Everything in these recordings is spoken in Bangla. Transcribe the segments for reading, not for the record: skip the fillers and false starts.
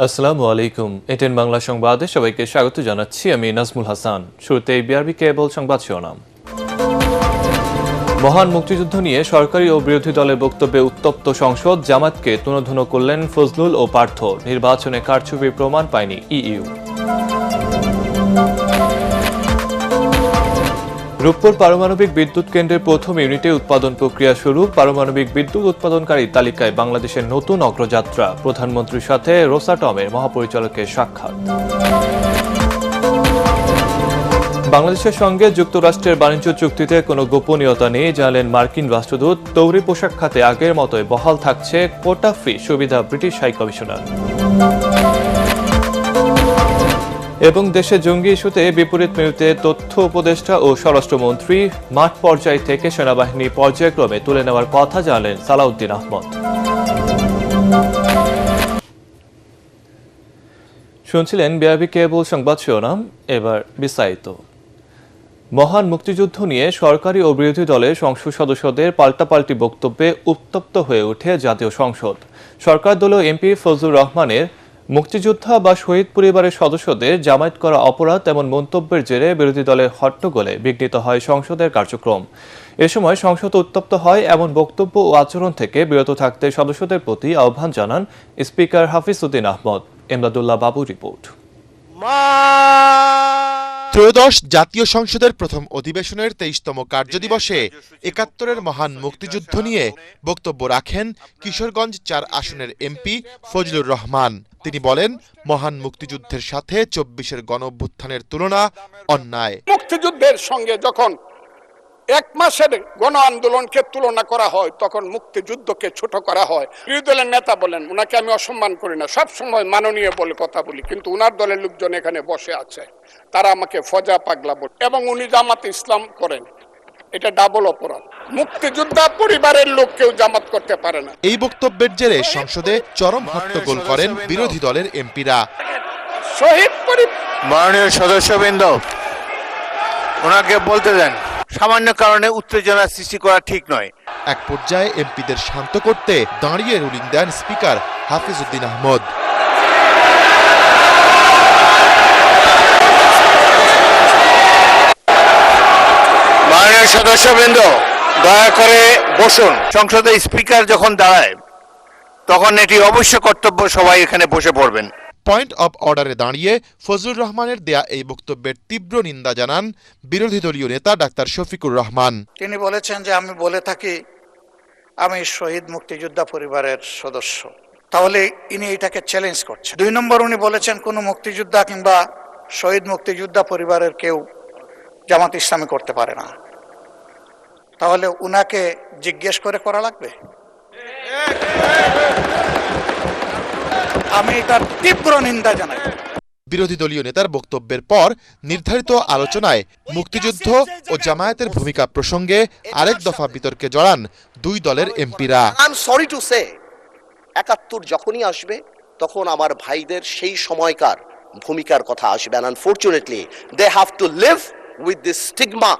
আসসালামু আলাইকুম। এটেন বাংলা সংবাদে সবাইকে স্বাগত জানাচ্ছি। আমি নাজমুল হাসান। শুরুতেই বিআরবি কেবল সংবাদ শিরোনাম। মহান মুক্তিযুদ্ধ নিয়ে সরকারি ও বিরোধী দলের বক্তব্যে উত্তপ্ত সংসদ, জামাতকে তুনোধুনো করলেন ফজলুল ও পার্থ। নির্বাচনে কারচুপির প্রমাণ পায়নি ইইউ। রূপপুর পারমাণবিক বিদ্যুৎ কেন্দ্রের প্রথম ইউনিটে উৎপাদন প্রক্রিয়া শুরু। পারমাণবিক বিদ্যুৎ উৎপাদনকারী তালিকায় বাংলাদেশের নতুন অগ্রযাত্রা। প্রধানমন্ত্রীর সাথে রোসাটমের মহাপরিচালকের সাক্ষাৎ। বাংলাদেশের সঙ্গে যুক্তরাষ্ট্রের বাণিজ্য চুক্তিতে কোনো গোপনীয়তা নেই, জানালেন মার্কিন রাষ্ট্রদূত। তৈরি পোশাক খাতে আগের মতোই বহাল থাকছে কোটা ফ্রি সুবিধা, ব্রিটিশ হাই কমিশনার। এবং দেশে জঙ্গি ইস্যুতে বিপরীত মেরুতে তথ্য উপদেষ্টা ও স্বরাষ্ট্রমন্ত্রী। মাঠ পর্যায় থেকে সেনাবাহিনী পর্যায়ক্রমে তুলে নেওয়ার কথা জানালেন সালাউদ্দিন আহমদ। শুনছিলেন বিআরবি কেবল সংবাদ শিরোনাম, এবার বিস্তারিত। মহান মুক্তিযুদ্ধ নিয়ে সরকারি ও বিরোধী দলের সংসদ সদস্যদের পাল্টাপাল্টি বক্তব্যে উত্তপ্ত হয়ে ওঠে জাতীয় সংসদ। সরকার দলীয় এমপি ফজলুর রহমানের মুক্তিযোদ্ধা বা শহীদ পরিবারের সদস্যদের জামায়াত করা অপরাধ এমন মন্তব্যের জেরে বিরোধী দলের হট্টগোলে বিঘ্নিত হয় সংসদের কার্যক্রম। এ সময় সংসদ উত্তপ্ত হয়। এমন বক্তব্য ও আচরণ থেকে বিরত থাকতে সদস্যদের প্রতি আহ্বান জানান স্পিকার হাফিজ উদ্দিন আহমদ। এমদাদুল্লাহ বাবু রিপোর্ট। ত্রয়োদশ জাতীয় সংসদের প্রথম অধিবেশনের ২৩তম কার্যদিবসে ৭১-এর মহান মুক্তিযুদ্ধ নিয়ে বক্তব্য রাখেন কিশোরগঞ্জ ৪ আসনের এমপি ফজলুর রহমান। তিনি বলেন, মহান মুক্তিযুদ্ধের সাথে ২৪-এর গণঅভ্যুত্থানের তুলনা অন্যায়। মুক্তিযুদ্ধের সঙ্গে যখন ১ মাসের গণ আন্দোলনকে তুলনা করা হয়, তখন মুক্তিযুদ্ধকে ছোট করা হয়। বিরোধী দলের নেতা বলেন, উনাকে আমি অসম্মান করি না, সব সময় মাননীয় বলে কথা বলি, কিন্তু উনার দলের লোকজন এখানে বসে আছে, তারা আমাকে ফজা পাগলা বলে, এবং উনি জামাত ইসলাম করেন। এটা ডাবল অপরাধ। মুক্তিযোদ্ধা পরিবারের লোক কেউ জামাত করতে পারে না। এই বক্তব্যের জেরে সংসদে চরম হট্টগোল করেন বিরোধী দলের এমপিরা। শহীদ মাননীয় সদস্যবৃন্দ, ওনাকে বলতে দেন। সামান্য কারণে উত্তেজনা সৃষ্টি করা ঠিক নয়। এক পর্যায়ে এমপিদের শান্ত করতে দাঁড়িয়ে রুলিং দেন স্পিকার হাফিজ উদ্দিন আহমদ। মাননীয় সদস্যবৃন্দ, দয়া করে বসুন। সংসদে স্পিকার যখন দাঁড়ায় তখন এটি অবশ্য কর্তব্য সবাই এখানে বসে পড়বেন। পয়েন্ট অব অর্ডারে দাঁড়িয়ে ফজলুর রহমানের দেয়া এই বক্তব্যের তীব্র নিন্দা জানান বিরোধী দলীয় নেতা ডাক্তার শফিকুর রহমান। তিনি বলেছেন যে আমি বলে থাকি আমি শহীদ মুক্তিযোদ্ধা পরিবারের সদস্য, তাহলে ইনি এটাকে চ্যালেঞ্জ করছেন। ২ নম্বর, উনি বলেছেন কোন মুক্তিযোদ্ধা কিংবা শহীদ মুক্তিযোদ্ধা পরিবারের কেউ জামাত ইসলামী করতে পারে না। তাহলে উনাকে জিজ্ঞেস করে করা লাগবে। আমি এটার তীব্র নিন্দা জানাই। বিরোধী দলীয় নেতার বক্তব্যের পর নির্ধারিত আলোচনায় মুক্তিযুদ্ধ ও জামায়াতের ভূমিকা প্রসঙ্গে আরেক দফা বিতর্কে জড়ান ২ দলের এমপিরা। I am sorry to say, ৭১ যখনই আসবে তখন আমার ভাইদের সেই সময়কার ভূমিকার কথা আসবে। and unfortunately they have to live with this stigma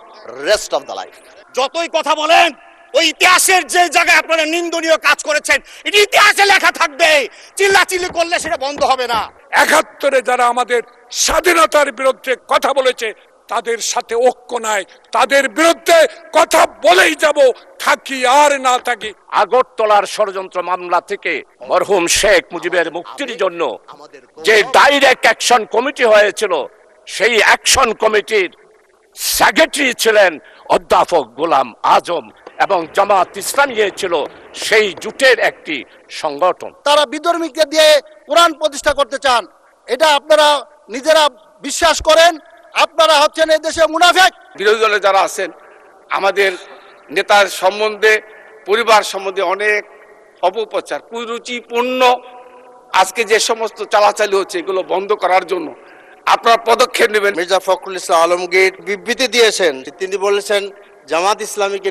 rest of the life. যতই কথা বলেন, ওই ইতিহাসের যে জায়গায় আপনারা নিন্দনীয় কাজ করেছেন, এটি ইতিহাসে লেখা থাকবে। চিল্লাচিল্লি করলে সেটা বন্ধ হবে না। ৭১ যারা আমাদের স্বাধীনতার বিরুদ্ধে কথা বলেছে, তাদের সাথে ঐক্য নাই, তাদের বিরুদ্ধে কথা বলেই যাব, থাকি আর না থাকি। আগরতলার ষড়যন্ত্র মামলা থেকে মরহুম শেখ মুজিবের মুক্তির জন্য যে ডাইরেক্ট অ্যাকশন কমিটি হয়েছিল, সেই অ্যাকশন কমিটির সেক্রেটারি ছিলেন অধ্যাপক গোলাম আজম, এবং জামাত ইসলামী ছিল সেই জোটের একটি সংগঠন। তারা বিধর্মীকে দিয়ে কোরআন প্রতিষ্ঠা করতে চান, এটা আপনারা নিজেরা বিশ্বাস করেন। আপনারা হচ্ছেন এই দেশে মুনাফিক। বিরোধী দলে যারা আছেন, আমাদের নেতার সম্বন্ধে, পরিবার সম্বন্ধে অনেক অপপ্রচার, কুরুচিপূর্ণ আজকে যে সমস্ত চালাচালি হচ্ছে, এগুলো বন্ধ করার জন্য আপনারা পদক্ষেপ নেবেন। মির্জা ফখরুল ইসলাম আলমগীর বিবৃতি দিয়েছেন, তিনি বলেছেন জামাত ইসলামীকে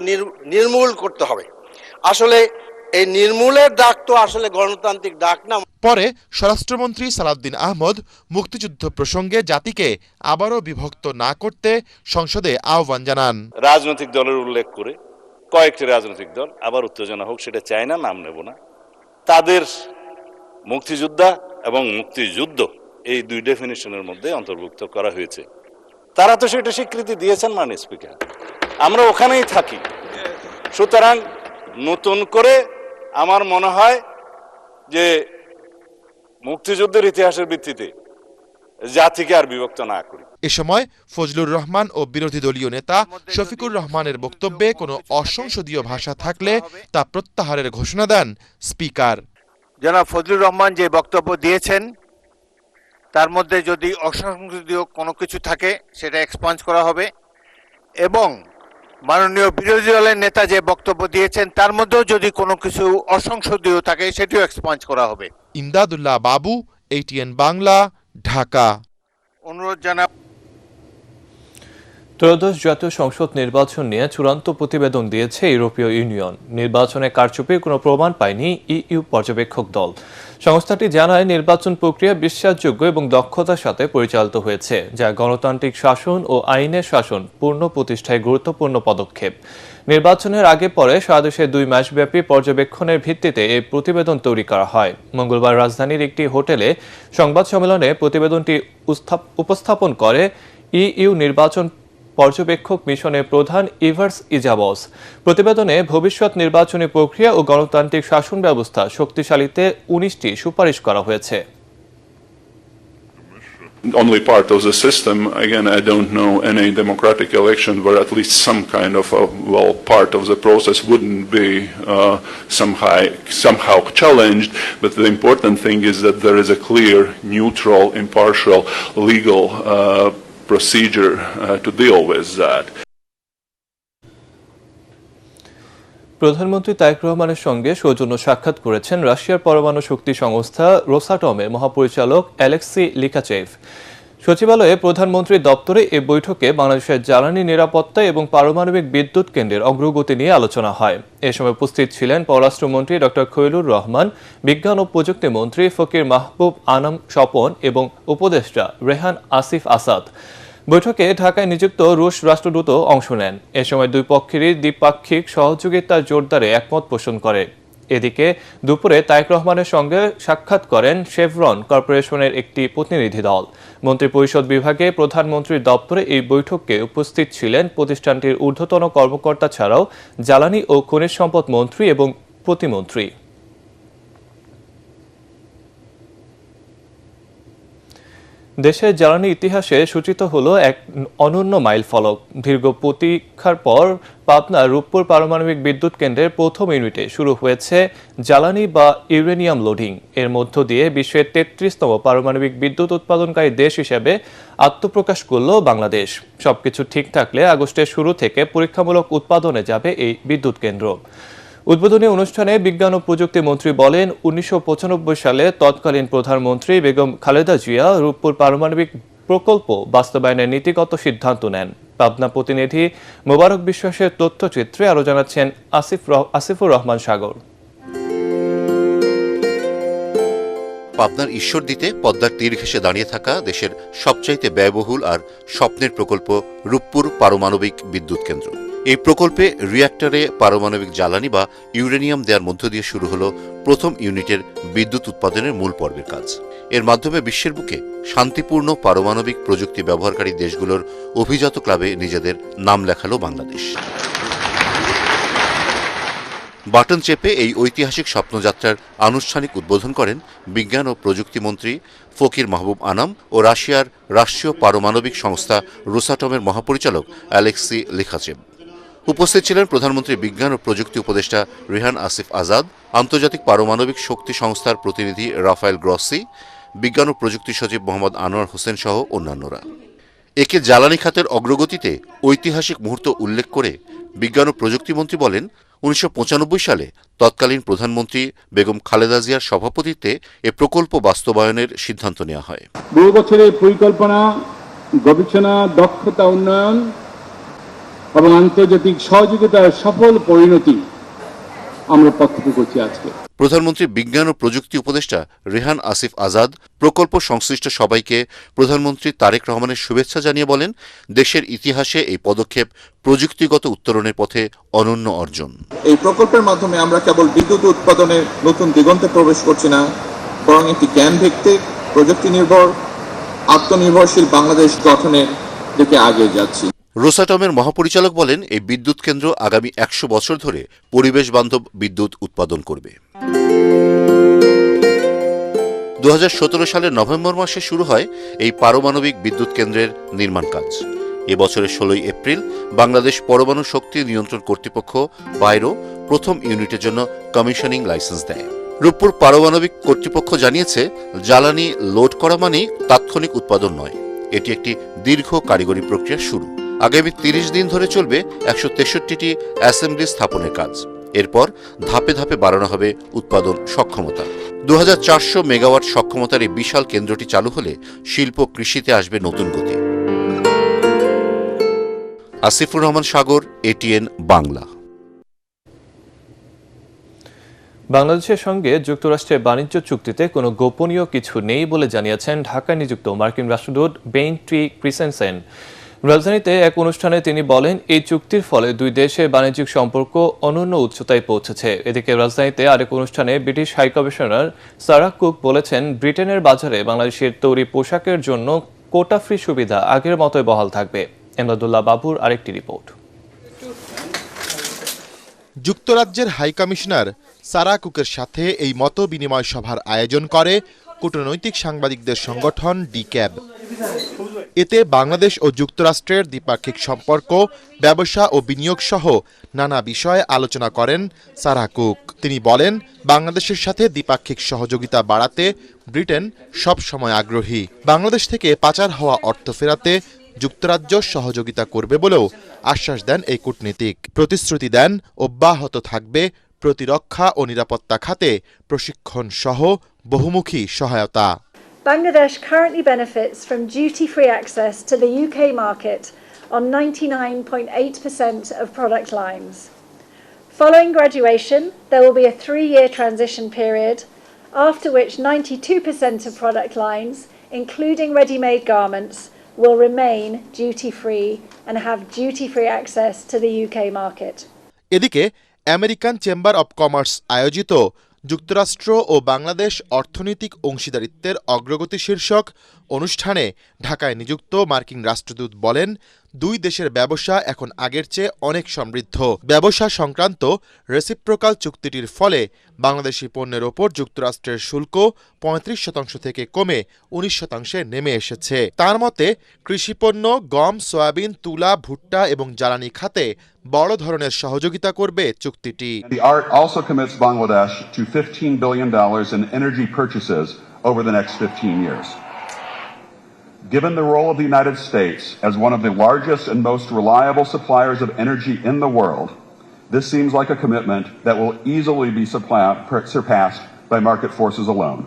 নির্মূল করতে হবে। আসলে এই নির্মূলের ডাক তো আসলে গণতান্ত্রিক ডাক না। পরে স্বরাষ্ট্রমন্ত্রী সালাউদ্দিন আহমদ মুক্তিযুদ্ধ প্রসঙ্গে জাতিকে আবারও বিভক্ত না করতে সংসদে আহ্বান জানান। রাজনৈতিক দলের উল্লেখ করে কয়েকটি রাজনৈতিক দল আবার উত্তেজনা হোক সেটা চায় না, নাম নেব না, তাদের মুক্তিযোদ্ধা এবং মুক্তিযুদ্ধ এই দুই ডেফিনিশনের মধ্যে অন্তর্ভুক্ত করা হয়েছে। তারা তো সেটা স্বীকৃতি দিয়েছেন মাননীয় স্পিকার, আমরা ওখানেই থাকি। সুতরাং নতুন করে আমার মনে হয় যে মুক্তিযুদ্ধের ইতিহাসের ভিত্তিতে জাতিকে আর বিভক্ত না করি। এ সময় ফজলুর রহমান ও বিরোধী দলীয় নেতা শফিকুর রহমানের বক্তব্যে কোনো অসংসদীয় ভাষা থাকলে তা প্রত্যাহারের ঘোষণা দেন স্পিকার। জনাব ফজলুর রহমান যে বক্তব্য দিয়েছেন তার মধ্যে যদি অসংসদীয় কোনো কিছু থাকে সেটা এক্সপাঞ্জ করা হবে, এবং মাননীয় বিরোধী দলের নেতা যে বক্তব্য দিয়েছেন তার মধ্যেও যদি কোনো কিছু অসংসদীয় থাকে সেটিও এক্সপাঞ্জ করা হবে। ইমদাদুল্লাহ বাবু, ATN বাংলা, ঢাকা। অনুরোধ জানাব। ত্রয়োদশ জাতীয় সংসদ নির্বাচন নিয়ে চূড়ান্ত প্রতিবেদন দিয়েছে ইউরোপীয় ইউনিয়ন। নির্বাচনে কারচুপির কোনো প্রমাণ পায়নি ইইউ পর্যবেক্ষক দল। সংস্থাটি জানায় নির্বাচন প্রক্রিয়া বিশ্বাসযোগ্য এবং দক্ষতার সাথে পরিচালিত হয়েছে, যা গণতান্ত্রিক শাসন ও আইনের শাসন পূর্ণ প্রতিষ্ঠায় গুরুত্বপূর্ণ পদক্ষেপ। নির্বাচনের আগে পরে সারা দেশে 2 মাসব্যাপী পর্যবেক্ষণের ভিত্তিতে এই প্রতিবেদন তৈরি করা হয়। মঙ্গলবার রাজধানীর একটি হোটেলে সংবাদ সম্মেলনে প্রতিবেদনটি উপস্থাপন করে ইইউ নির্বাচন পর্যবেক্ষক মিশনের প্রধান ইভার্স ইজাবস। প্রতিবেদনে ভবিষ্যৎ নির্বাচনী প্রক্রিয়া ও গণতান্ত্রিক শাসন ব্যবস্থা শক্তিশালীতে 19টি সুপারিশ করা হয়েছে। Only part of the system. Again, I don't know any democratic election where at least some kind of part of the process wouldn't be somehow challenged. But the important thing is that there is a clear, neutral, impartial, legal procedure to deal with that. প্রধানমন্ত্রী তারেক রহমানের সঙ্গে সৌজন্য সাক্ষাৎ করেছেন রাশিয়ার পরমাণু শক্তি সংস্থা রোসাটমের মহাপরিচালক অ্যালেক্সি লিখাচেভ। সচিবালয়ে প্রধানমন্ত্রীর দপ্তরে এই বৈঠকে বাংলাদেশের জ্বালানি নিরাপত্তা এবং পারমাণবিক বিদ্যুৎ কেন্দ্রের অগ্রগতি নিয়ে আলোচনা হয়। এ সময় উপস্থিত ছিলেন পররাষ্ট্রমন্ত্রী ডক্টর খলিলুর রহমান, বিজ্ঞান ও প্রযুক্তি মন্ত্রী ফকির মাহবুব আনাম স্বপন এবং উপদেষ্টা রেহান আসিফ আসাদ। বৈঠকে ঢাকায় নিযুক্ত রুশ রাষ্ট্রদূত অংশ নেন। এ সময় দুই পক্ষেরই দ্বিপাক্ষিক সহযোগিতার জোরদারে একমত পোষণ করে। এদিকে দুপুরে তারেক রহমানের সঙ্গে সাক্ষাৎ করেন শেভরন কর্পোরেশনের একটি প্রতিনিধি দল। মন্ত্রিপরিষদ বিভাগে প্রধানমন্ত্রীর দপ্তরে এই বৈঠকে উপস্থিত ছিলেন প্রতিষ্ঠানটির ঊর্ধ্বতন কর্মকর্তা ছাড়াও জ্বালানি ও খনিজ সম্পদ মন্ত্রী এবং প্রতিমন্ত্রী। দেশের জ্বালানি ইতিহাসে সূচিত হলো এক অনন্য মাইল ফলক। দীর্ঘ প্রতীক্ষার পর পাবনার রূপপুর পারমাণবিক বিদ্যুৎ কেন্দ্রের প্রথম ইউনিটে শুরু হয়েছে জ্বালানি বা ইউরেনিয়াম লোডিং। এর মধ্য দিয়ে বিশ্বের 33তম পারমাণবিক বিদ্যুৎ উৎপাদনকারী দেশ হিসেবে আত্মপ্রকাশ করল বাংলাদেশ। সবকিছু ঠিক থাকলে আগস্টের শুরু থেকে পরীক্ষামূলক উৎপাদনে যাবে এই বিদ্যুৎ কেন্দ্র। উদ্বোধনী অনুষ্ঠানে বিজ্ঞান ও প্রযুক্তি মন্ত্রী বলেন, 1995 সালে তৎকালীন প্রধানমন্ত্রী বেগম খালেদা জিয়া রূপপুর পারমাণবিক প্রকল্প বাস্তবায়নের নীতিগত সিদ্ধান্ত নেন। পাবনা প্রতিনিধি মোবারক বিশ্বাসের তথ্যচিত্রে আরো জানাচ্ছেন আসিফুর রহমান সাগর। পাবনার ঈশ্বরদীতে পদ্মার তীর ঘেঁষে দাঁড়িয়ে থাকা দেশের সবচাইতে ব্যয়বহুল আর স্বপ্নের প্রকল্প রূপপুর পারমাণবিক বিদ্যুৎ কেন্দ্র। এই প্রকল্পে রিঅ্যাক্টরে পারমাণবিক জ্বালানি বা ইউরেনিয়াম দেওয়ার মধ্য দিয়ে শুরু হলো প্রথম ইউনিটের বিদ্যুৎ উৎপাদনের মূল পর্বের কাজ। এর মাধ্যমে বিশ্বের বুকে শান্তিপূর্ণ পারমাণবিক প্রযুক্তি ব্যবহারকারী দেশগুলোর অভিজাত ক্লাবে নিজেদের নাম লেখালো বাংলাদেশ। বাটন চেপে এই ঐতিহাসিক স্বপ্নযাত্রার আনুষ্ঠানিক উদ্বোধন করেন বিজ্ঞান ও প্রযুক্তি মন্ত্রী ফকির মাহবুব আনাম ও রাশিয়ার রাষ্ট্রীয় পারমাণবিক সংস্থা রোসাটমের মহাপরিচালক অ্যালেক্সি লিখাচেভ। উপস্থিত ছিলেন প্রধানমন্ত্রী বিজ্ঞান ও প্রযুক্তি উপদেষ্টা রেহান আসিফ আজাদ, আন্তর্জাতিক পারমাণবিক শক্তি সংস্থার প্রতিনিধি রাফায়েল গ্রসি, বিজ্ঞান ও প্রযুক্তি সচিব মোহাম্মদ আনোয়ার হোসেন সহ অন্যান্যরা। একে জ্বালানি খাতের অগ্রগতিতে ঐতিহাসিক মুহূর্ত উল্লেখ করে বিজ্ঞান ও প্রযুক্তিমন্ত্রী বলেন, 1995 সালে তৎকালীন প্রধানমন্ত্রী বেগম খালেদা জিয়ার সভাপতিত্বে এ প্রকল্প বাস্তবায়নের সিদ্ধান্ত নেওয়া হয়। বহু বছরের পরিকল্পনা, গবেষণা, দক্ষতা উন্নয়ন এবং আন্তর্জাতিক সহযোগিতার সফল পরিণতি আমরা প্রত্যক্ষ করছি আজকে। প্রধানমন্ত্রী বিজ্ঞান ও প্রযুক্তি উপদেষ্টা রেহান আসিফ আজাদ প্রকল্প সংশ্লিষ্ট সবাইকে প্রধানমন্ত্রী তারেক রহমানের শুভেচ্ছা জানিয়ে বলেন, দেশের ইতিহাসে এই পদক্ষেপ প্রযুক্তিগত উত্তরণের পথে অনন্য অর্জন। এই প্রকল্পের মাধ্যমে আমরা কেবল বিদ্যুৎ উৎপাদনের নতুন দিগন্তে প্রবেশ করছি না, বরং একটি জ্ঞান ভিত্তিক, প্রযুক্তি নির্ভর, আত্মনির্ভরশীল বাংলাদেশ গঠনের দিকে এগিয়ে যাচ্ছি। রোসাটমের মহাপরিচালক বলেন, এই বিদ্যুৎ কেন্দ্র আগামী 100 বছর ধরে পরিবেশ বান্ধব বিদ্যুৎ উৎপাদন করবে। 2017 সালের নভেম্বর মাসে শুরু হয় এই পারমাণবিক বিদ্যুৎ কেন্দ্রের নির্মাণ কাজ। এবছরের 16 এপ্রিল বাংলাদেশ পরমাণু শক্তি নিয়ন্ত্রণ কর্তৃপক্ষ বাইরো প্রথম ইউনিটের জন্য কমিশনিং লাইসেন্স দেয়। রূপপুর পারমাণবিক কর্তৃপক্ষ জানিয়েছে, জ্বালানি লোড করা মানেই তাৎক্ষণিক উৎপাদন নয়, এটি একটি দীর্ঘ কারিগরি প্রক্রিয়ার শুরু। আগামী 30 দিন ধরে চলবে 163টি অ্যাসেম্বলি স্থাপনের কাজ। এরপর ধাপে ধাপে বাড়ানো হবে উৎপাদন সক্ষমতা। 2400 মেগাওয়াট সক্ষমতার এই বিশাল কেন্দ্রটি চালু হলে শিল্প কৃষিতে আসবে নতুন গতি। আসিফুর রহমান সাগর, এটিএন বাংলা। বাংলাদেশের সঙ্গে যুক্তরাষ্ট্রের বাণিজ্য চুক্তিতে কোনো গোপনীয় কিছু নেই বলে জানিয়েছেন ঢাকায় নিযুক্ত মার্কিন রাষ্ট্রদূত বেইন টি ক্রিসেনসেন। রাজধানীতে এক অনুষ্ঠানে তিনি বলেন, এই চুক্তির ফলে দুই দেশের বাণিজ্যিক সম্পর্ক অনন্য উচ্চতায় পৌঁছেছে। এদিকে রাজধানীতে আরেক অনুষ্ঠানে ব্রিটিশ হাইকমিশনার সারা কুক বলেছেন, ব্রিটেনের বাজারে বাংলাদেশের তৈরি পোশাকের জন্য কোটা ফ্রি সুবিধা আগের মতোই বহাল থাকবে। এমদাদুল্লাহ বাবুর আরেকটি রিপোর্ট। যুক্তরাজ্যের হাইকমিশনার সারা কুকের সাথে এই মত বিনিময় সভার আয়োজন করে কূটনৈতিক সাংবাদিকদের সংগঠন ডিক্যাব। এতে বাংলাদেশ ও যুক্তরাষ্ট্রের দ্বিপাক্ষিক সম্পর্ক, ব্যবসা ও বিনিয়োগ সহ নানা বিষয়ে আলোচনা করেন সারা কুক। তিনি বলেন, বাংলাদেশের সাথে দ্বিপাক্ষিক সহযোগিতা বাড়াতে ব্রিটেন সব সময় আগ্রহী। বাংলাদেশ থেকে পাচার হওয়া অর্থ ফেরাতে যুক্তরাজ্য সহযোগিতা করবে বলেও আশ্বাস দেন এই কূটনীতিক। প্রতিশ্রুতি দেন অব্যাহত থাকবে প্রতিরক্ষা ও নিরাপত্তা খাতে প্রশিক্ষণ সহ বহুমুখী সহায়তা। Bangladesh currently benefits from duty-free access to the UK market on 99.8% of product lines. Following graduation, there will be a 3-year transition period, after which 92% of product lines, including ready-made garments, will remain duty-free and have duty-free access to the UK market. এদিকে আমেরিকান চেম্বার অব কমার্স আয়োজিত যুক্তরাষ্ট্র ও বাংলাদেশ অর্থনৈতিক অংশীদারিত্বের অগ্রগতি শীর্ষক অনুষ্ঠানে ঢাকায় নিযুক্ত মার্কিন রাষ্ট্রদূত বলেন, দুই দেশের ব্যবসা এখন আগের চেয়ে অনেক সমৃদ্ধ। ব্যবসা সংক্রান্ত রেসিপ্রোকাল চুক্তিটির ফলে বাংলাদেশি পণ্যের ওপর যুক্তরাষ্ট্রের শুল্ক 35% থেকে কমে 19% নেমে এসেছে। তার মতে, কৃষিপণ্য, গম, সয়াবিন, তুলা, ভুট্টা এবং জ্বালানি খাতে বড় ধরনের সহযোগিতা করবে চুক্তিটি। The ARC also commits Bangladesh to $15 billion in energy purchases over the next 15 years. Given the role of the United States as one of the largest and most reliable suppliers of energy in the world, this seems like a commitment that will easily be surpassed by market forces alone,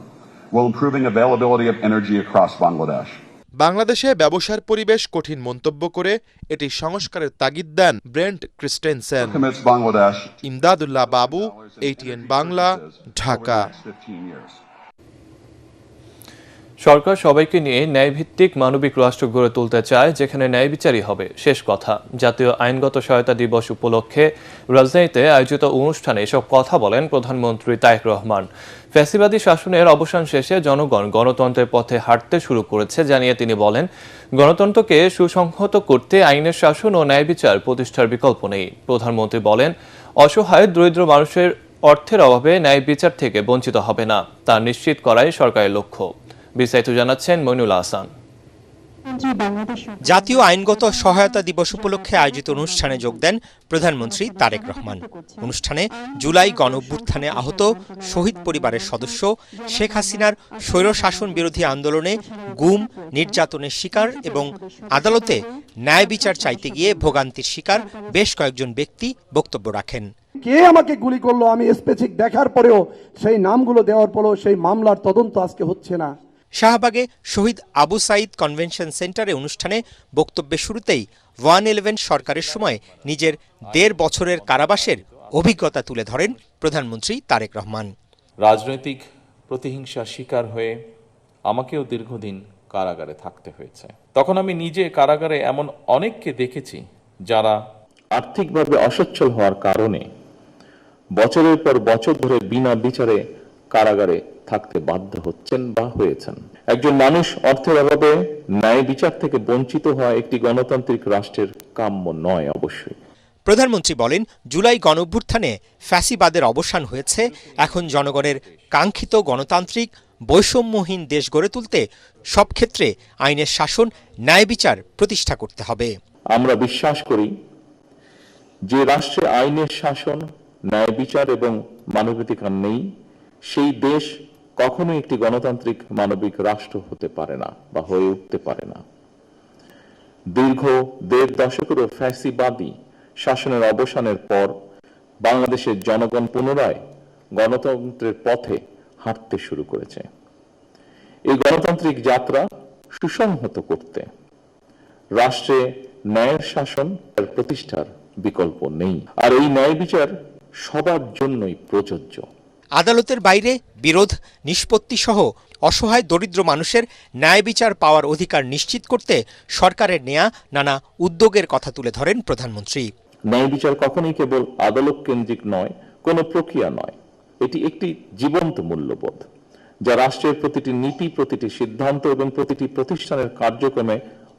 while improving availability of energy across Bangladesh. বাংলাদেশে ব্যবসার পরিবেশ কঠিন মন্তব্য করে এটি সংস্কারের তাগিদ দেন ব্রেন্ট ক্রিস্টেনসেন। ইমদাদুল্লাহ বাবু, এটিএন বাংলা, ঢাকা। সরকার সবাইকে নিয়ে ন্যায়ভিত্তিক মানবিক রাষ্ট্র গড়ে তুলতে চায়, যেখানে ন্যায় বিচারই হবে শেষ কথা। জাতীয় আইনগত সহায়তা দিবস উপলক্ষে রাজধানীতে আয়োজিত অনুষ্ঠানে এসব কথা বলেন প্রধানমন্ত্রী তারেক রহমান। ফ্যাসিবাদী শাসনের অবসান শেষে জনগণ গণতন্ত্রের পথে হাঁটতে শুরু করেছে জানিয়ে তিনি বলেন, গণতন্ত্রকে সুসংহত করতে আইনের শাসন ও ন্যায় বিচার প্রতিষ্ঠার বিকল্প নেই। প্রধানমন্ত্রী বলেন, অসহায় দরিদ্র মানুষের অর্থের অভাবে ন্যায় বিচার থেকে বঞ্চিত হবে না, তা নিশ্চিত করাই সরকারের লক্ষ্য। বিস্তারিত জানাচ্ছেন মইনুল আহসান। জাতীয় আইনগত সহায়তা দিবস উপলক্ষে আয়োজিত অনুষ্ঠানে যোগ দেন প্রধানমন্ত্রী তারেক রহমান। অনুষ্ঠানে জুলাই গণঅভ্যুত্থানে আহত শহীদ পরিবারের সদস্য, শেখ হাসিনার স্বৈরশাসন বিরোধী আন্দোলনে গুম, নির্যাতনের শিকার এবং আদালতে ন্যায় বিচার চাইতে গিয়ে ভোগান্তির শিকার বেশ কয়েকজন ব্যক্তি বক্তব্য রাখেন। কে আমাকে গুলি করলো আমি স্পেসিফিক দেখার পরেও, সেই নামগুলো দেওয়ার পরেও সেই মামলার তদন্ত আজকে হচ্ছে না। শাহবাগে শহীদ আবু সাইদ কনভেনশন সেন্টারে অনুষ্ঠানে বক্তব্যের শুরুতেই 111 সরকারের সময় নিজের 1.5 বছরের কারাবাসের অভিজ্ঞতা তুলে ধরেন প্রধানমন্ত্রী তারেক রহমান। রাজনৈতিক প্রতিহিংসার শিকার হয়ে আমাকেও দীর্ঘদিন কারাগারে থাকতে হয়েছে। তখন আমি নিজে কারাগারে এমন অনেককে দেখেছি যারা আর্থিকভাবে অসচ্ছল হওয়ার কারণে বছরের পর বছর ধরে বিনা বিচারে কারাগারে থাকতে বাধ্য হচ্ছেন বা হয়েছেন। একজন মানুষ অর্থের অভাবে ন্যায় বিচার থেকে বঞ্চিত হওয়া একটি গণতান্ত্রিক রাষ্ট্রের কাম্য নয়। অবশ্যই প্রধানমন্ত্রী বলেন, জুলাই গণঅভ্যুত্থানে ফ্যাসিবাদের অবসান হয়েছে। এখন জনগণের কাঙ্ক্ষিত গণতান্ত্রিক বৈষম্যহীন দেশ গড়ে তুলতে সব ক্ষেত্রে আইনের শাসন, ন্যায় বিচার প্রতিষ্ঠা করতে হবে। আমরা বিশ্বাস করি যে রাষ্ট্রে আইনের শাসন, ন্যায় বিচার এবং মানবাধিকার নেই, সেই দেশ কখনোই একটি গণতান্ত্রিক মানবিক রাষ্ট্র হতে পারে না বা হয়ে উঠতে পারে না। দীর্ঘ ১.৫ দশকেরও ফ্যাসিবাদী শাসনের অবসানের পর বাংলাদেশের জনগণ পুনরায় গণতন্ত্রের পথে হাঁটতে শুরু করেছে। এই গণতান্ত্রিক যাত্রা সুসংহত করতে রাষ্ট্রে ন্যায়ের শাসন প্রতিষ্ঠার বিকল্প নেই, আর এই ন্যায় বিচার সবার জন্যই প্রযোজ্য। আদালতের বাইরে বিরোধ নিষ্পত্তি সহ অসহায় দরিদ্র মানুষের ন্যায় বিচার পাওয়ার অধিকার নিশ্চিত করতে সরকারের নেয়া নানা উদ্যোগের কথা তুলে ধরেন প্রধানমন্ত্রী। ন্যায় বিচার কখনোই কেবল আদালত কেন্দ্রিক নয়, কোনো প্রক্রিয়া নয়, এটি একটি জীবন্ত মূল্যবোধ যা রাষ্ট্রের প্রতিটি নীতি, প্রতিটি সিদ্ধান্ত এবং প্রতিটি প্রতিষ্ঠানের কার্যক্রমে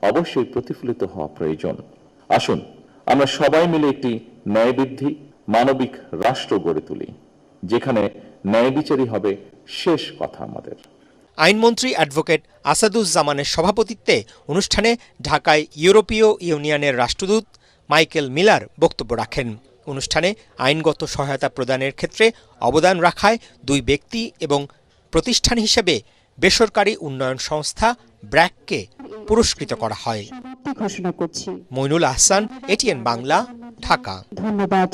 অবশ্যই প্রতিফলিত হওয়া প্রয়োজন। আসুন আমরা সবাই মিলে একটি ন্যায়বৃদ্ধি মানবিক রাষ্ট্র গড়ে তুলি, যেখানে ন্যায় বিচারই হবে শেষ কথা আমাদের। আইনমন্ত্রী অ্যাডভোকেট আসাদুজ্জামানের সভাপতিত্বে অনুষ্ঠানে ঢাকায় ইউরোপীয় ইউনিয়নের রাষ্ট্রদূত মাইকেল মিলার বক্তব্য রাখেন। অনুষ্ঠানে আইনগত সহায়তা প্রদানের ক্ষেত্রে অবদান রাখায় 2 ব্যক্তি এবং প্রতিষ্ঠান হিসেবে বেসরকারি উন্নয়ন সংস্থা ব্র্যাককে পুরস্কৃত করা হয়। মইনুল আহসান, এটিএন বাংলা, ঢাকা। ধন্যবাদ।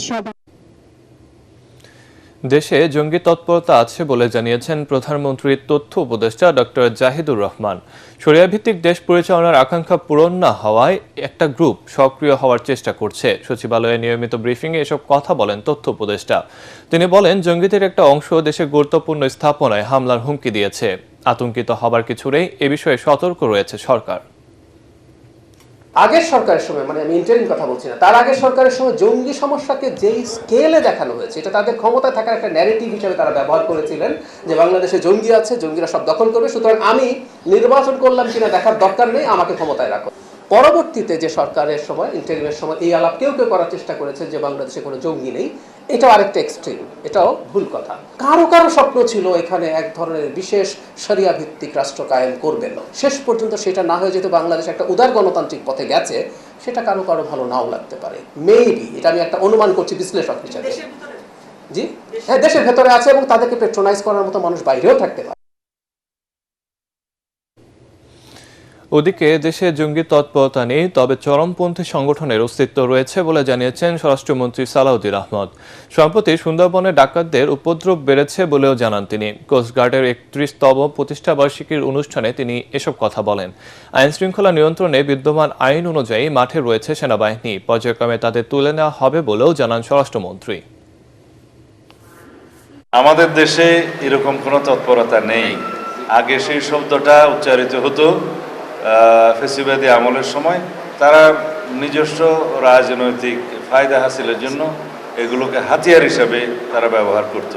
দেশে জঙ্গি তৎপরতা আছে বলে জানিয়েছেন প্রধানমন্ত্রীর তথ্য উপদেষ্টা ডক্টর জাহিদুর রহমান। শরিয়া ভিত্তিক দেশ পরিচালনার আকাঙ্ক্ষা পূরণ না হওয়ায় একটা গ্রুপ সক্রিয় হওয়ার চেষ্টা করছে। সচিবালয়ে নিয়মিত ব্রিফিংয়ে এসব কথা বলেন তথ্য উপদেষ্টা। তিনি বলেন, জঙ্গিদের একটা অংশ দেশের গুরুত্বপূর্ণ স্থাপনায় হামলার হুমকি দিয়েছে। আতঙ্কিত হবার কিছু নেই, এ বিষয়ে সতর্ক রয়েছে সরকার। আগের সরকারের সময়, মানে আমি ইন্টারিম কথা বলছি না, তার আগের সরকারের সময় জঙ্গি সমস্যাকে যেই স্কেলে দেখানো হয়েছে, এটা তাদের ক্ষমতায় থাকার একটা ন্যারেটিভ হিসেবে তারা ব্যবহার করেছিলেন যে বাংলাদেশে জঙ্গি আছে, জঙ্গিরা সব দখল করবে, সুতরাং আমি নির্বাচন করলাম কিনা দেখার দরকার নেই, আমাকে ক্ষমতায় রাখো। পরবর্তীতে যে সরকারের সময়, ইন্টারিমের সময় এই আলাপ কেউ কেউ করার চেষ্টা করেছে যে বাংলাদেশে কোনো জঙ্গি নেই, এটাও আরেকটা এক্সট্রিম, এটাও ভুল কথা। কারো কারো স্বপ্ন ছিল এখানে এক ধরনের বিশেষ শরিয়া ভিত্তিক রাষ্ট্র কায়েম করবেন। শেষ পর্যন্ত সেটা না হয়ে যেহেতু বাংলাদেশ একটা উদার গণতান্ত্রিক পথে গেছে, সেটা কারো কারো ভালো নাও লাগতে পারে। মেবি, এটা আমি একটা অনুমান করছি বিশ্লেষক হিসেবে। জি হ্যাঁ, দেশের ভেতরে আছে এবং তাদেরকে পেট্রোনাইজ করার মতো মানুষ বাইরেও থাকতে পারে। ওদিকে দেশে জঙ্গি তৎপরতা নেই, তবে চরমপন্থী সংগঠনের অস্তিত্ব রয়েছে বলে জানিয়েছেন স্বরাষ্ট্রমন্ত্রী সালাউদ্দিন আহমদ। সম্প্রতি সুন্দরবনে ডাকাতদের উপদ্রব বেড়েছে বলেও জানান তিনি। কোস্টগার্ডের 31তম প্রতিষ্ঠাবার্ষিকীর অনুষ্ঠানে তিনি এসব কথা বলেন। আইন শৃঙ্খলা নিয়ন্ত্রণে বিদ্যমান আইন অনুযায়ী মাঠে রয়েছে সেনাবাহিনী, পর্যায়ক্রমে তাদের তুলে নেওয়া হবে বলেও জানান স্বরাষ্ট্রমন্ত্রী। আমাদের দেশে এরকম কোনো তৎপরতা নেই। আগে সেই শব্দটা উচ্চারিত হতো ফ্যাসিবাদী আমলের সময়। তারা নিজস্ব রাজনৈতিক ফায়দা হাসিলের জন্য এগুলোকে হাতিয়ার হিসাবে তারা ব্যবহার করত।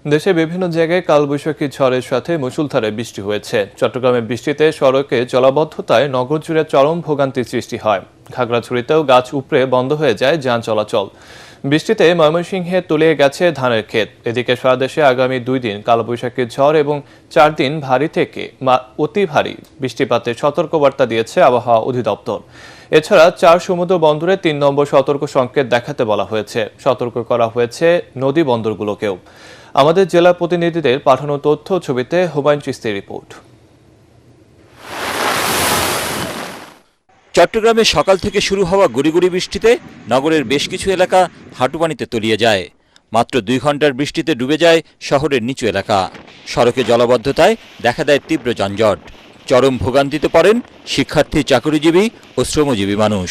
দেশে বিভিন্ন জায়গায় কালবৈশাখী ঝড়ের সাথে মুষলধারে বৃষ্টি হয়েছে। চট্টগ্রামে বৃষ্টিতে সড়কে জলাবদ্ধতায় নগর জুড়ে চরম ভোগান্তির সৃষ্টি হয়। খাগড়াছড়িতেও গাছ উপড়ে বন্ধ হয়ে যায় যান চলাচল। বৃষ্টিতে ময়মনসিংহে তলিয়ে গেছে ধানের ক্ষেত। এদিকে সারা দেশে আগামী 2 দিন কালবৈশাখীর ঝড় এবং 4 দিন ভারী থেকে অতি ভারী বৃষ্টিপাতের সতর্কবার্তা দিয়েছে আবহাওয়া অধিদপ্তর। এছাড়া 4 সমুদ্র বন্দরে 3 নম্বর সতর্ক সংকেত দেখাতে বলা হয়েছে। সতর্ক করা হয়েছে নদী বন্দরগুলোকেও। আমাদের জেলা প্রতিনিধিদের পাঠানো তথ্য ছবিতে হুমায়ুন চিস্তির রিপোর্ট। চট্টগ্রামে সকাল থেকে শুরু হওয়া গুড়ি বৃষ্টিতে নগরের বেশ কিছু এলাকা হাঁটুপানিতে তলিয়ে যায়। মাত্র 2 ঘন্টার বৃষ্টিতে ডুবে যায় শহরের নিচু এলাকা। সড়কে জলাবদ্ধতায় দেখা দেয় তীব্র যানজট। চরম ভোগান্তিতে পড়েন শিক্ষার্থী, চাকরিজীবী ও শ্রমজীবী মানুষ।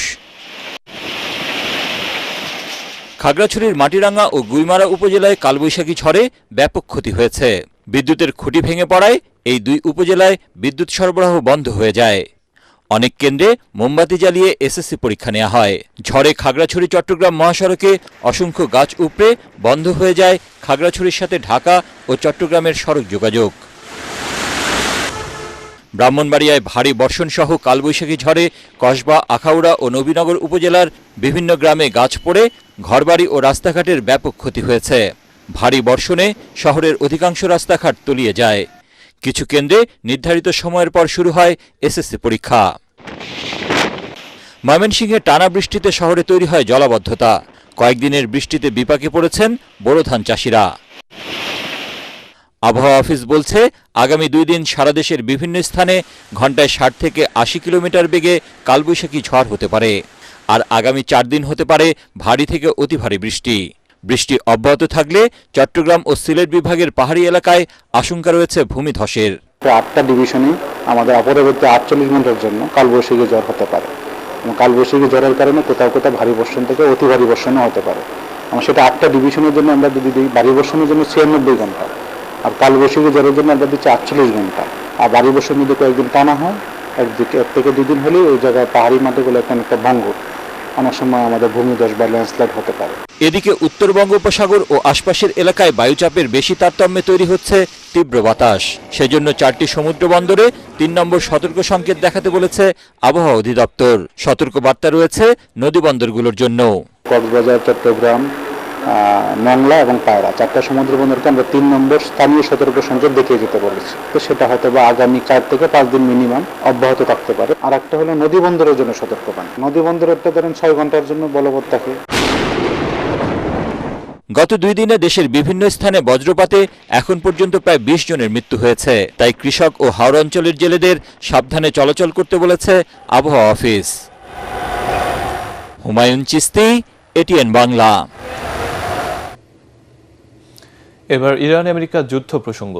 খাগড়াছড়ির মাটিরাঙ্গা ও গুইমারা উপজেলায় কালবৈশাখী ঝড়ে ব্যাপক ক্ষতি হয়েছে। বিদ্যুতের খুঁটি ভেঙে পড়ায় এই 2 উপজেলায় বিদ্যুৎ সরবরাহ বন্ধ হয়ে যায়। অনেক কেন্দ্রে মোমবাতি জ্বালিয়ে এসএসসি পরীক্ষা নেওয়া হয়। ঝড়ে খাগড়াছড়ি চট্টগ্রাম মহাসড়কে অসংখ্য গাছ উপড়ে বন্ধ হয়ে যায় খাগড়াছড়ির সাথে ঢাকা ও চট্টগ্রামের সড়ক যোগাযোগ। ব্রাহ্মণবাড়িয়ায় ভারী বর্ষণ সহ কালবৈশাখী ঝড়ে কসবা, আখাউড়া ও নবীনগর উপজেলার বিভিন্ন গ্রামে গাছ পড়ে ঘরবাড়ি ও রাস্তাঘাটের ব্যাপক ক্ষতি হয়েছে। ভারী বর্ষণে শহরের অধিকাংশ রাস্তাঘাট তলিয়ে যায়। কিছু কেন্দ্রে নির্ধারিত সময়ের পর শুরু হয় এসএসসি পরীক্ষা। ময়মনসিংহে টানা বৃষ্টিতে শহরে তৈরি হয় জলাবদ্ধতা। কয়েকদিনের বৃষ্টিতে বিপাকে পড়েছেন বোরো ধান চাষিরা। আবহাওয়া অফিস বলছে, আগামী 2 দিন সারা দেশের বিভিন্ন স্থানে ঘন্টায় 60 থেকে 80 কিলোমিটার বেগে কালবৈশাখী ঝড় হতে পারে। আর আগামী 4 দিন হতে পারে ভারী থেকে অতি ভারী বৃষ্টি। বৃষ্টি অব্যাহত থাকলে চট্টগ্রাম ও সিলেট বিভাগের পাহাড়ি এলাকায় আশঙ্কা রয়েছে ভূমিধসের। 8টা ডিভিশনে আমাদের পরবর্তী 48 ঘন্টার জন্য কালবৈশাখী ঝড় হতে পারে। কালবৈশাখী ঝড়ের কারণে কোথাও কোথাও ভারী বর্ষণ থেকে অতি ভারী বর্ষণও হতে পারে। সেটা 8টা ডিভিশনের জন্য আমরা যদি দিই, ভারী বর্ষণের জন্য 96 ঘন্টা, আর কালবৈশাখী ঝড়ের জন্য আমরা দিচ্ছি 48 ঘন্টা। আর ভারী বর্ষণ যদি কয়েকদিন টানা হয়, 1 থেকে 2 দিন হলেই ওই জায়গায় পাহাড়ি মাটিগুলো একটা ভাঙ্গুর, অনেক সময় আমাদের ভূমিধস বা ল্যান্ডস্লাইড হতে পারে। এদিকে উত্তর বঙ্গোপসাগর ও আশপাশের এলাকায় বায়ুচাপের বেশি তারতম্যে তৈরি হচ্ছে তীব্র বাতাস। সেজন্য 4টি সমুদ্র বন্দরে 3 নম্বর সতর্ক সংকেত দেখাতে বলেছে আবহাওয়া অধিদপ্তর। সতর্ক বার্তা রয়েছে নদী বন্দরগুলোর জন্য। কক্সবাজার, চট্টগ্রাম, মংলা এবং পায়রা 4টা সমুদ্র বন্দরকে আমরা 3 নম্বর স্থানীয় সতর্ক সংকেত দেখিয়ে যেতে বলেছি। তো সেটা হয়তো বা আগামী 4 থেকে 5 দিন মিনিমাম অব্যাহত থাকতে পারে। আর একটা হলো নদী বন্দরের জন্য সতর্কবাণী। নদী বন্দরটা ধরেন 6 ঘন্টার জন্য বলবৎ থাকে। গত 2 দিনে দেশের বিভিন্ন স্থানে বজ্রপাতে এখন পর্যন্ত প্রায় 20 জনের মৃত্যু হয়েছে। তাই কৃষক ও হাওড় অঞ্চলের জেলেদের সাবধানে চলাচল করতে বলেছে আবহাওয়া অফিস। হুমায়ুন চিস্তি, এটিএন বাংলা। এবার ইরান আমেরিকা যুদ্ধ প্রসঙ্গ।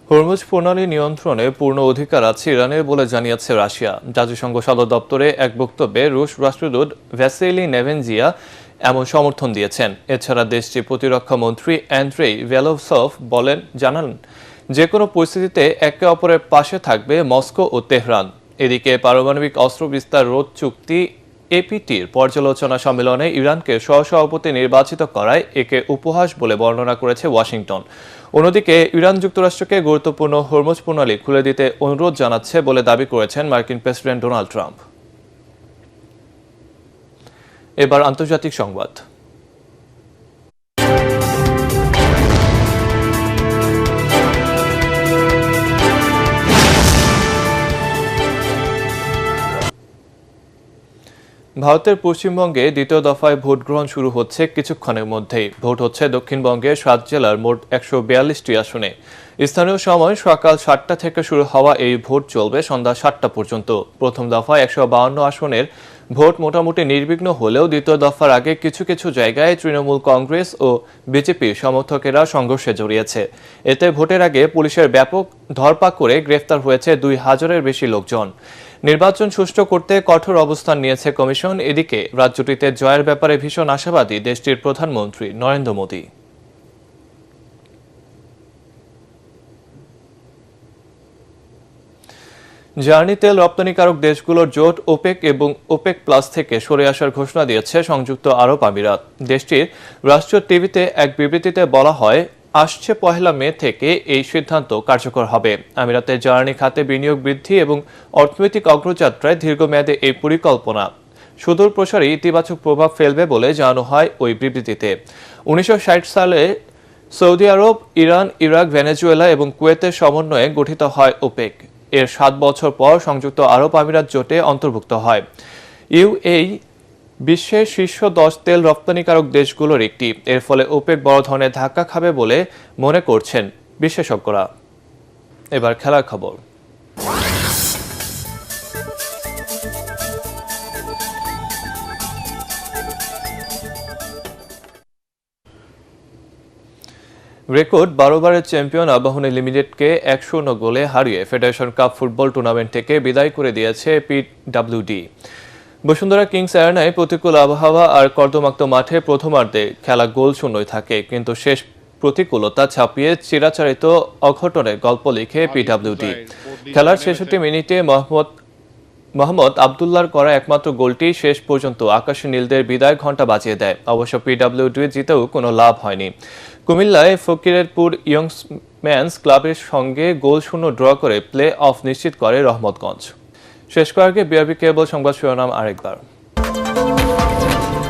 হরমুজ প্রণালী নিয়ন্ত্রণে পূর্ণ অধিকার আছে ইরানের বলে জানিয়েছে রাশিয়া। জাতিসংঘ সদর দপ্তরে এক বক্তব্যে রুশ রাষ্ট্রদূত ভ্যাসিলি নেভেনজিয়া এমন সমর্থন দিয়েছেন। এছাড়া দেশটির প্রতিরক্ষা মন্ত্রী অ্যান্ড্রেই ভেলোভসভ জানান, যে কোনো পরিস্থিতিতে একে অপরের পাশে থাকবে মস্কো ও তেহরান। এদিকে পারমাণবিক অস্ত্র বিস্তার রোধ চুক্তি এপিটির পর্যালোচনা সম্মেলনে ইরানকে সহসভাপতি নির্বাচিত করায় একে উপহাস বলে বর্ণনা করেছে ওয়াশিংটন। অন্যদিকে ইরান যুক্তরাষ্ট্রকে গুরুত্বপূর্ণ হরমুজ প্রণালী খুলে দিতে অনুরোধ জানাচ্ছে বলে দাবি করেছেন মার্কিন প্রেসিডেন্ট ডোনাল্ড ট্রাম্প। এবার আন্তর্জাতিক সংবাদ। ভারতের পশ্চিমবঙ্গে দ্বিতীয় দফায় ভোট গ্রহণ শুরু হচ্ছে কিছুক্ষণের মধ্যেই। ভোট হচ্ছে দক্ষিণবঙ্গের 7 জেলার মোট 142টি আসনে। স্থানীয় সময় সকাল 7টা থেকে শুরু হওয়া এই ভোট চলবে সন্ধ্যা 7টা পর্যন্ত। প্রথম দফায় 152 আসনের ভোট মোটামুটি নির্বিঘ্ন হলেও দ্বিতীয় দফার আগে কিছু কিছু জায়গায় তৃণমূল কংগ্রেস ও বিজেপি সমর্থকেরা সংঘর্ষে জড়িয়েছে। এতে ভোটের আগে পুলিশের ব্যাপক ধরপাক করে গ্রেফতার হয়েছে 2000-এর বেশি লোকজন। নির্বাচন সুষ্ঠু করতে কঠোর অবস্থান নিয়েছে কমিশন। এদিকে রাজ্যটিতে জয়ের ব্যাপারে ভীষণ আশাবাদী দেশটির প্রধানমন্ত্রী নরেন্দ্র মোদী। জ্বালানি তেল রপ্তানিকারক দেশগুলোর জোট ওপেক এবং ওপেক প্লাস থেকে সরে আসার ঘোষণা দিয়েছে সংযুক্ত আরব আমিরাত। দেশটির রাষ্ট্রীয় টিভিতে এক বিবৃতিতে বলা হয়, আসছে 1 মে থেকে এই সিদ্ধান্ত কার্যকর হবে। আমিরাতের জ্বালানি খাতে বিনিয়োগ বৃদ্ধি এবং অর্থনৈতিক অগ্রযাত্রায় দীর্ঘমেয়াদে এই পরিকল্পনা সুদূর প্রসারী ইতিবাচক প্রভাব ফেলবে বলে জানানো হয় ওই বিবৃতিতে। 1960 সালে সৌদি আরব, ইরান, ইরাক, ভেনেজুয়েলা এবং কুয়েতের সমন্বয়ে গঠিত হয় ওপেক। এর 7 বছর পর সংযুক্ত আরব আমিরাত জোটে অন্তর্ভুক্ত হয়। ইউএই বিশ্বের শীর্ষ 10 তেল রপ্তানিকারক দেশগুলোর একটি। এর ফলে ওপেক বড় ধরনের ধাক্কা খাবে বলে মনে করছেন বিশেষজ্ঞরা। এবার খেলার খবর। রেকর্ড 12 বারের চ্যাম্পিয়ন আবাহনী লিমিটেডকে 1-0 গোলে হারিয়ে ফেডারেশন কাপ ফুটবল টুর্নামেন্ট থেকে বিদায় করে দিয়েছে পিডব্লিউডি। বসুন্ধরা কিংস এরিনায় প্রতিকূল আবহাওয়া আর কর্দমাক্ত মাঠে প্রথমার্ধে খেলা গোল শূন্যই থাকে, কিন্তু শেষ প্রতিকূলতা ছাপিয়ে চিরাচরিত অঘটনের গল্প লিখে পিডব্লিউডি। খেলার 66 মিনিটে মোহাম্মদ মোহাম্মদ আবদুল্লাহর করা একমাত্র গোলটি শেষ পর্যন্ত আকাশী নীলদের বিদায় ঘণ্টা বাজিয়ে দেয়। অবশ্য পিডব্লিউডি জিতেও কোনো লাভ হয়নি। কুমিল্লায় ফকিরেরপুর ইয়ংম্যানস ক্লাবের সঙ্গে গোলশূন্য ড্র করে প্লে অফ নিশ্চিত করে রহমতগঞ্জ। শেষ করার আগে বিআরবি কেবল সংবাদ শিরোনাম আরেকবার।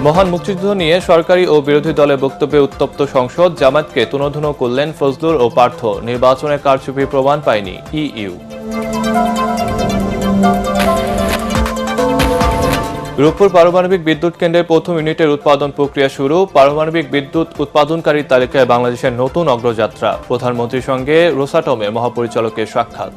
মহান মুক্তিযুদ্ধ নিয়ে সরকারি ও বিরোধী দলের বক্তব্যে উত্তপ্ত সংসদ, জামায়াতকে তুনোধুনো করলেন ফজলুর ও পার্থ। নির্বাচনে কারচুপি প্রমাণ পায়নি ইইউ। রূপপুর পারমাণবিক বিদ্যুৎ কেন্দ্রের প্রথম ইউনিটের উৎপাদন প্রক্রিয়া শুরু। পারমাণবিক বিদ্যুৎ উৎপাদনকারীর তালিকায় বাংলাদেশের নতুন অগ্রযাত্রা। প্রধানমন্ত্রীর সঙ্গে রোসাটমের মহাপরিচালকের সাক্ষাৎ।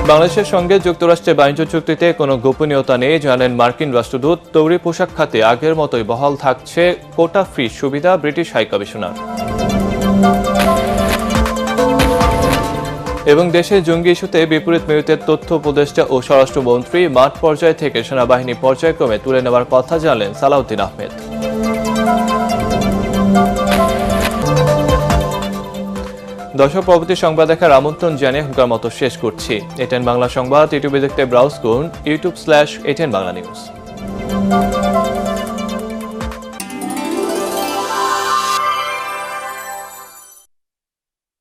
বাংলাদেশের সঙ্গে যুক্তরাষ্ট্রের বাণিজ্য চুক্তিতে কোনো গোপনীয়তা নেই, জানালেন মার্কিন রাষ্ট্রদূত। তৈরি পোশাক খাতে আগের মতোই বহাল থাকছে কোটা ফ্রি সুবিধা, ব্রিটিশ হাইকমিশনার। এবং দেশে জঙ্গি ইস্যুতে বিপরীত মেরুতের তথ্য উপদেষ্টা ও স্বরাষ্ট্রমন্ত্রী মাঠ পর্যায় থেকে সেনাবাহিনী পর্যায়ক্রমে তুলে নেওয়ার কথা জানালেন সালাউদ্দিন আহমেদ। দর্শক, পরবর্তী সংবাদ দেখার আমন্ত্রণ জানিয়ে হুকার মতো শেষ করছি। এটেন বাংলা সংবাদ ইউটিউবে দেখতে ব্রাউজ করুন youtube/ATN বাংলা নিউজ।